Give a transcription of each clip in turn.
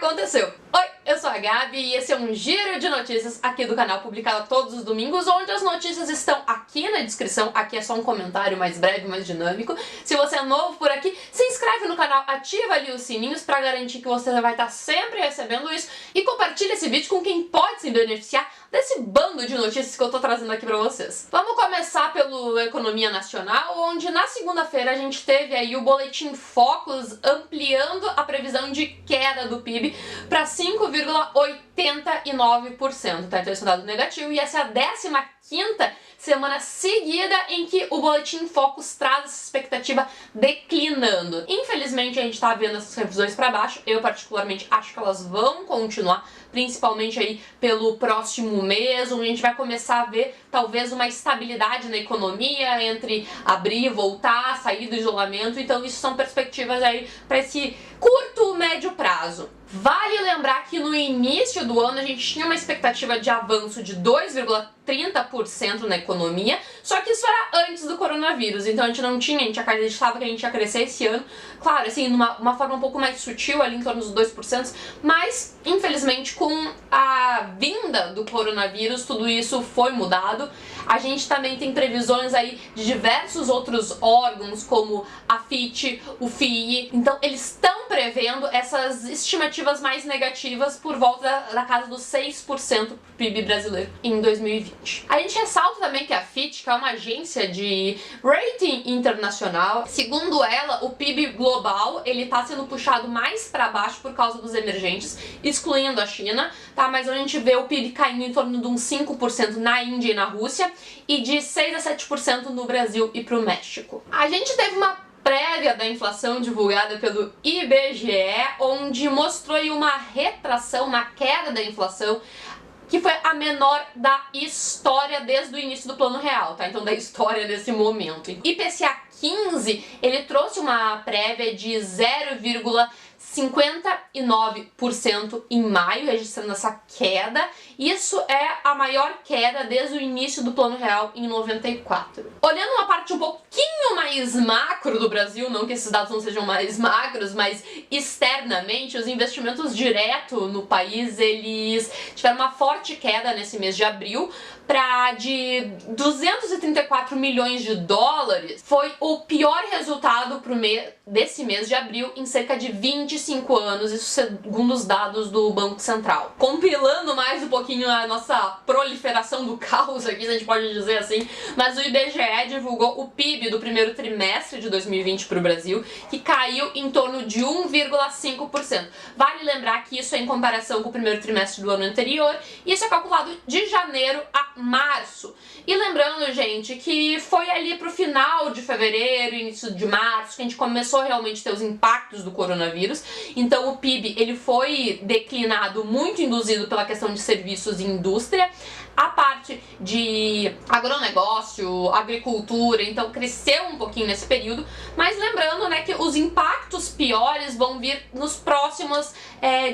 aconteceu. Oi, eu sou a Gabi e esse é um giro de notícias aqui do canal, publicado todos os domingos, onde as notícias estão aqui na descrição. Aqui é só um comentário mais breve, mais dinâmico. Se você é novo por aqui, se inscreve no canal, ativa ali os sininhos pra garantir que você vai estar sempre recebendo isso e compartilha esse vídeo com quem pode se beneficiar desse bando de notícias que eu tô trazendo aqui pra vocês. Vamos começar pelo Economia Nacional, onde na segunda-feira a gente teve aí o Boletim Focus ampliando a previsão de queda do PIB para 5,89%, tá? Então esse é um dado negativo e essa é a 15ª semana seguida em que o Boletim Focus traz essa expectativa declinando. Infelizmente a gente tá vendo essas revisões para baixo, eu particularmente acho que elas vão continuar, principalmente aí pelo próximo mês, onde a gente vai começar a ver talvez uma estabilidade na economia entre abrir, voltar, sair do isolamento, então isso são perspectivas aí para esse curto, médio prazo. Vale lembrar que no início do ano a gente tinha uma expectativa de avanço de 2,30% na economia, só que isso era antes do coronavírus, então a gente não tinha, a gente acreditava que a gente ia crescer esse ano, claro, assim, uma forma um pouco mais sutil, ali em torno dos 2%, mas infelizmente com a vinda do coronavírus tudo isso foi mudado. A gente também tem previsões aí de diversos outros órgãos, como a FIT, o FII, então eles estão prevendo essas estimativas mais negativas por volta da casa dos 6% pro PIB brasileiro em 2020. A gente ressalta também que a FIT, que é uma agência de rating internacional, segundo ela, o PIB global ele tá sendo puxado mais para baixo por causa dos emergentes, excluindo a China, tá? Mas a gente vê o PIB caindo em torno de uns 5% na Índia e na Rússia e de 6 a 7% no Brasil e pro México. A gente teve uma prévia da inflação divulgada pelo IBGE, onde mostrou aí uma retração na queda da inflação, que foi a menor da história desde o início do Plano Real, tá? Então da história desse momento. IPCA 15, ele trouxe uma prévia de 0,59% em maio, registrando essa queda. Isso é a maior queda desde o início do Plano Real em 94. Olhando uma parte um pouquinho mais macro do Brasil, não que esses dados não sejam mais macros, mas externamente, os investimentos direto no país, eles tiveram uma forte queda nesse mês de abril, de 234 milhões de dólares, foi o pior resultado desse mês de abril em cerca de 25 anos, isso segundo os dados do Banco Central. Compilando mais um pouquinho a nossa proliferação do caos aqui, se a gente pode dizer assim, mas o IBGE divulgou o PIB do primeiro trimestre de 2020 para o Brasil, que caiu em torno de 1,5%. Vale lembrar que isso é em comparação com o primeiro trimestre do ano anterior, e isso é calculado de janeiro a março. E lembrando, gente, que foi ali pro final de fevereiro, início de março, que a gente começou realmente a ter os impactos do coronavírus. Então o PIB, ele foi declinado, muito induzido pela questão de serviços e indústria. A parte de agronegócio, agricultura, então cresceu um pouquinho nesse período, mas lembrando, né, que os impactos piores vão vir nos próximos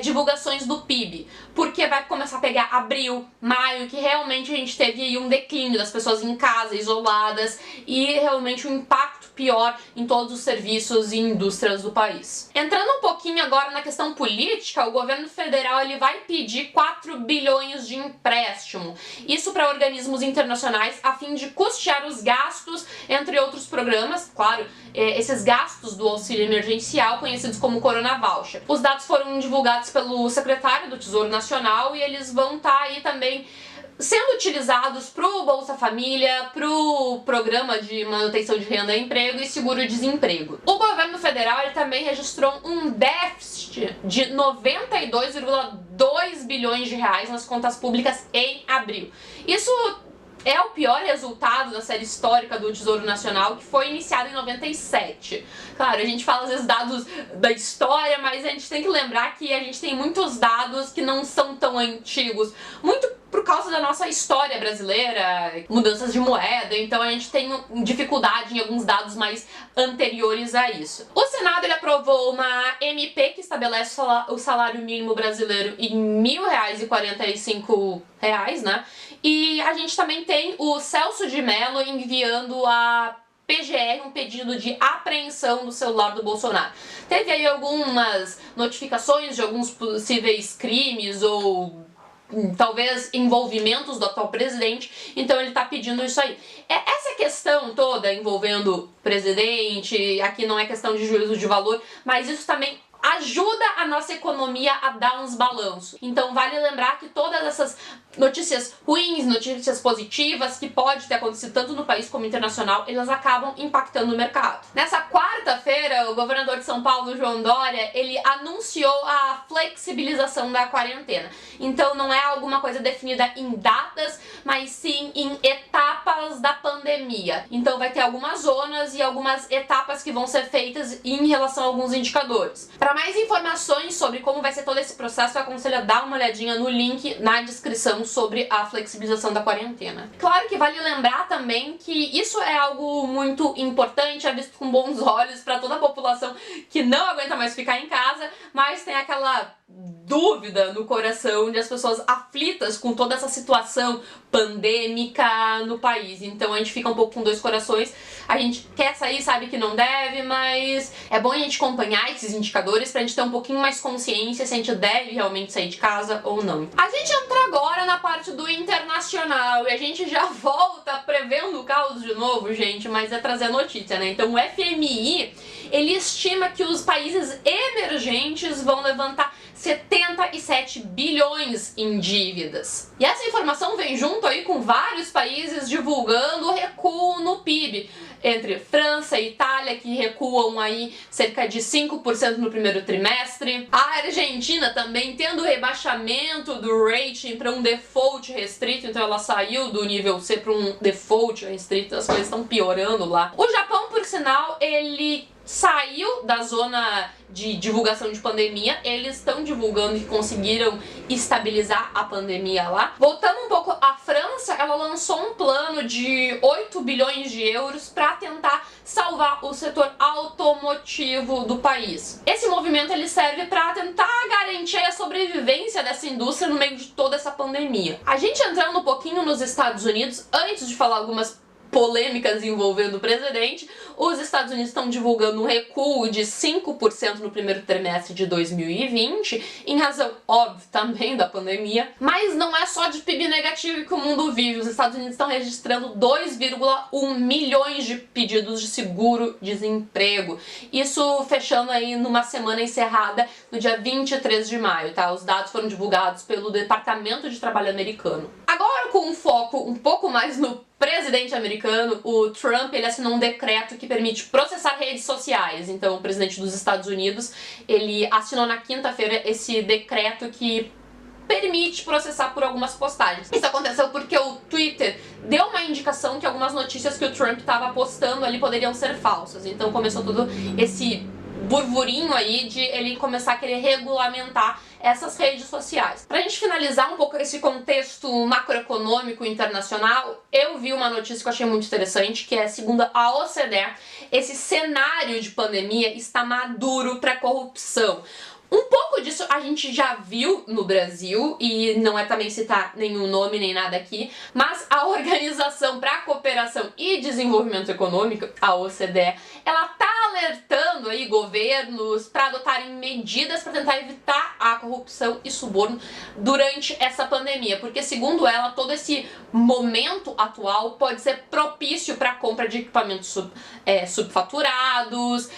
divulgações do PIB, porque vai começar a pegar abril, maio, que realmente a gente teve aí um declínio das pessoas em casa, isoladas, e realmente um impacto pior em todos os serviços e indústrias do país. Entrando um pouquinho agora na questão política, o governo federal ele vai pedir 4 bilhões de empréstimo. Isso para organismos internacionais a fim de custear os gastos, entre outros programas, claro, esses gastos do auxílio emergencial, conhecidos como Corona Voucher. Os dados foram divulgados pelo secretário do Tesouro Nacional e eles vão estar aí também sendo utilizados pro Bolsa Família, pro Programa de Manutenção de Renda e Emprego e Seguro-Desemprego. O governo federal ele também registrou um déficit de 92,2 bilhões de reais nas contas públicas em abril. Isso é o pior resultado da série histórica do Tesouro Nacional, que foi iniciado em 97. Claro, a gente fala às vezes dados da história, mas a gente tem que lembrar que a gente tem muitos dados que não são tão antigos, muito por causa da nossa história brasileira, mudanças de moeda, então a gente tem dificuldade em alguns dados mais anteriores a isso. O Senado ele aprovou uma MP que estabelece o salário mínimo brasileiro em R$ 1.045, né? E a gente também tem o Celso de Mello enviando a PGR, um pedido de apreensão do celular do Bolsonaro. Teve aí algumas notificações de alguns possíveis crimes ou talvez envolvimentos do atual presidente, então ele tá pedindo isso aí. Essa questão toda envolvendo presidente, aqui não é questão de juízo de valor, mas isso também ajuda a nossa economia a dar uns balanços. Então vale lembrar que todas essas notícias ruins, notícias positivas que pode ter acontecido tanto no país como internacional, elas acabam impactando o mercado. Nessa quarta-feira, o governador de São Paulo, João Dória, ele anunciou a flexibilização da quarentena. Então não é alguma coisa definida em datas, mas sim em etapas da pandemia. Então vai ter algumas zonas e algumas etapas que vão ser feitas em relação a alguns indicadores. Para mais informações sobre como vai ser todo esse processo, eu aconselho a dar uma olhadinha no link na descrição sobre a flexibilização da quarentena. Claro que vale lembrar também que isso é algo muito importante, é visto com bons olhos para toda a população que não aguenta mais ficar em casa, mas tem aquela dúvida no coração de as pessoas aflitas com toda essa situação pandêmica no país. Então a gente fica um pouco com dois corações. A gente quer sair, sabe que não deve, mas é bom a gente acompanhar esses indicadores pra gente ter um pouquinho mais consciência se a gente deve realmente sair de casa ou não. A gente entra agora na parte do internacional e a gente já volta prevendo o caos de novo, gente, mas é trazer notícia, né? Então o FMI, ele estima que os países emergentes vão levantar 77 bilhões em dívidas. E essa informação vem junto aí com vários países divulgando o recuo no PIB, entre França e Itália, que recuam aí cerca de 5% no primeiro trimestre. A Argentina também tendo rebaixamento do rating para um default restrito, então ela saiu do nível C para um default restrito, as coisas estão piorando lá. O Japão, por sinal, ele saiu da zona de divulgação de pandemia, eles estão divulgando que conseguiram estabilizar a pandemia lá. Voltando um pouco à França, ela lançou um plano de 8 bilhões de euros para tentar salvar o setor automotivo do país. Esse movimento ele serve para tentar garantir a sobrevivência dessa indústria no meio de toda essa pandemia. A gente entrando um pouquinho nos Estados Unidos, antes de falar algumas polêmicas envolvendo o presidente, os Estados Unidos estão divulgando um recuo de 5% no primeiro trimestre de 2020, em razão, óbvio, também da pandemia, mas não é só de PIB negativo que o mundo vive. Os Estados Unidos estão registrando 2,1 milhões de pedidos de seguro-desemprego. Isso fechando aí numa semana encerrada no dia 23 de maio, tá? Os dados foram divulgados pelo Departamento de Trabalho americano. Agora, com um foco um pouco mais no presidente americano, o Trump, ele assinou um decreto que permite processar redes sociais. Então, o presidente dos Estados Unidos, ele assinou na quinta-feira esse decreto que permite processar por algumas postagens. Isso aconteceu porque o Twitter deu uma indicação que algumas notícias que o Trump estava postando ali poderiam ser falsas. Então, começou todo esse burburinho aí de ele começar a querer regulamentar essas redes sociais. Pra gente finalizar um pouco esse contexto macroeconômico internacional, eu vi uma notícia que eu achei muito interessante, que é, segundo a OCDE, esse cenário de pandemia está maduro para corrupção. Um pouco disso a gente já viu no Brasil, e não é também citar nenhum nome nem nada aqui, mas a Organização para a Cooperação e Desenvolvimento Econômico, a OCDE, ela tá alertando aí governos para adotarem medidas para tentar evitar a corrupção e suborno durante essa pandemia, porque segundo ela, todo esse momento atual pode ser propício para a compra de equipamentos subfaturados,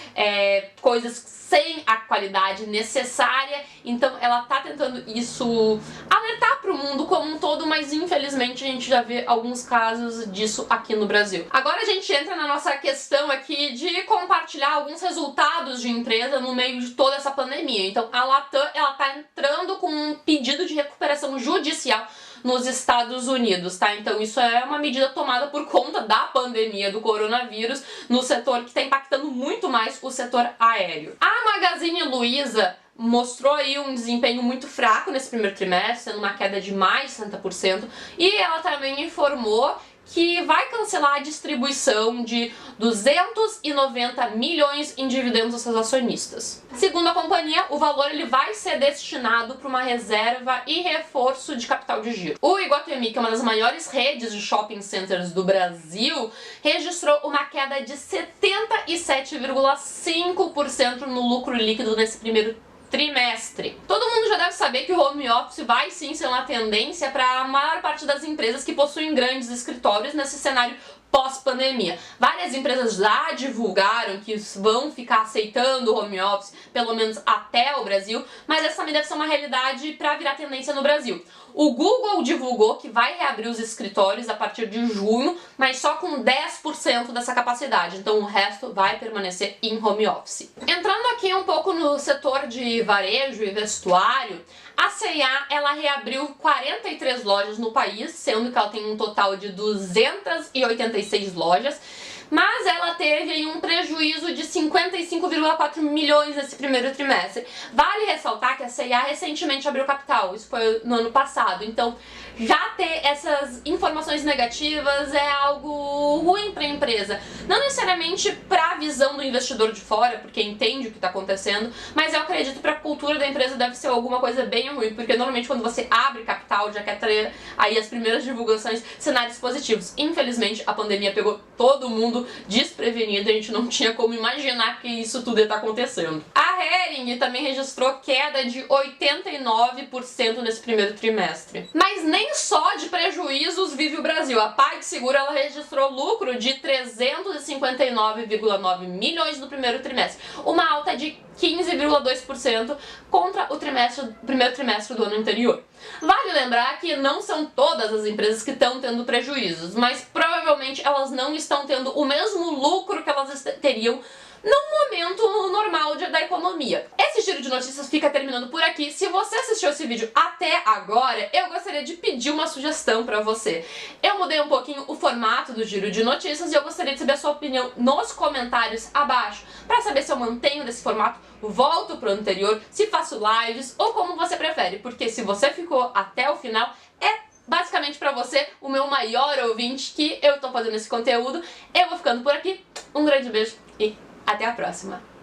coisas sem a qualidade necessária. Então ela tá tentando isso alertar pro mundo como um todo, mas infelizmente a gente já vê alguns casos disso aqui no Brasil. Agora a gente entra na nossa questão aqui de compartilhar alguns resultados de empresa no meio de toda essa pandemia. Então a Latam, ela tá entrando com um pedido de recuperação judicial nos Estados Unidos, tá? Então isso é uma medida tomada por conta da pandemia do coronavírus no setor que está impactando muito mais o setor aéreo. A Magazine Luiza mostrou aí um desempenho muito fraco nesse primeiro trimestre, sendo uma queda de mais de 60%, e ela também informou que vai cancelar a distribuição de 290 milhões em dividendos aos seus acionistas. Segundo a companhia, o valor ele vai ser destinado para uma reserva e reforço de capital de giro. O Iguatemi, que é uma das maiores redes de shopping centers do Brasil, registrou uma queda de 77,5% no lucro líquido nesse primeiro trimestre. Todo mundo já deve saber que o home office vai sim ser uma tendência para a maior parte das empresas que possuem grandes escritórios nesse cenário pós-pandemia. Várias empresas já divulgaram que vão ficar aceitando o home office, pelo menos até o Brasil, mas essa também deve ser uma realidade para virar tendência no Brasil. O Google divulgou que vai reabrir os escritórios a partir de junho, mas só com 10% dessa capacidade, então o resto vai permanecer em home office. Entrando aqui um pouco no setor de varejo e vestuário, a C&A ela reabriu 43 lojas no país, sendo que ela tem um total de 286 lojas, mas ela teve aí um prejuízo de 55,4 milhões nesse primeiro trimestre. Vale ressaltar que a C&A recentemente abriu capital, isso foi no ano passado, então já ter essas informações negativas é algo ruim para a empresa. Não necessariamente para a visão do investidor de fora, porque entende o que está acontecendo, mas eu acredito para a cultura da empresa deve ser alguma coisa bem ruim, porque normalmente quando você abre capital já quer ter aí as primeiras divulgações, cenários positivos. Infelizmente a pandemia pegou todo mundo desprevenido, a gente não tinha como imaginar que isso tudo ia estar acontecendo. A Hering também registrou queda de 89% nesse primeiro trimestre. Mas nem só de prejuízos vive o Brasil. A PagSeguro ela registrou lucro de 359,9 milhões no primeiro trimestre, uma alta de 15,2% contra o primeiro trimestre do ano anterior. Vale lembrar que não são todas as empresas que estão tendo prejuízos, mas provavelmente elas não estão tendo o mesmo lucro que elas teriam num momento normal da economia. Esse giro de notícias fica terminando por aqui. Se você assistiu esse vídeo até agora, eu gostaria de pedir uma sugestão pra você. Eu mudei um pouquinho o formato do giro de notícias e eu gostaria de saber a sua opinião nos comentários abaixo, pra saber se eu mantenho desse formato, volto pro anterior, se faço lives ou como você prefere, porque se você ficou até o final, é basicamente pra você o meu maior ouvinte que eu tô fazendo esse conteúdo. Eu vou ficando por aqui, um grande beijo e até a próxima!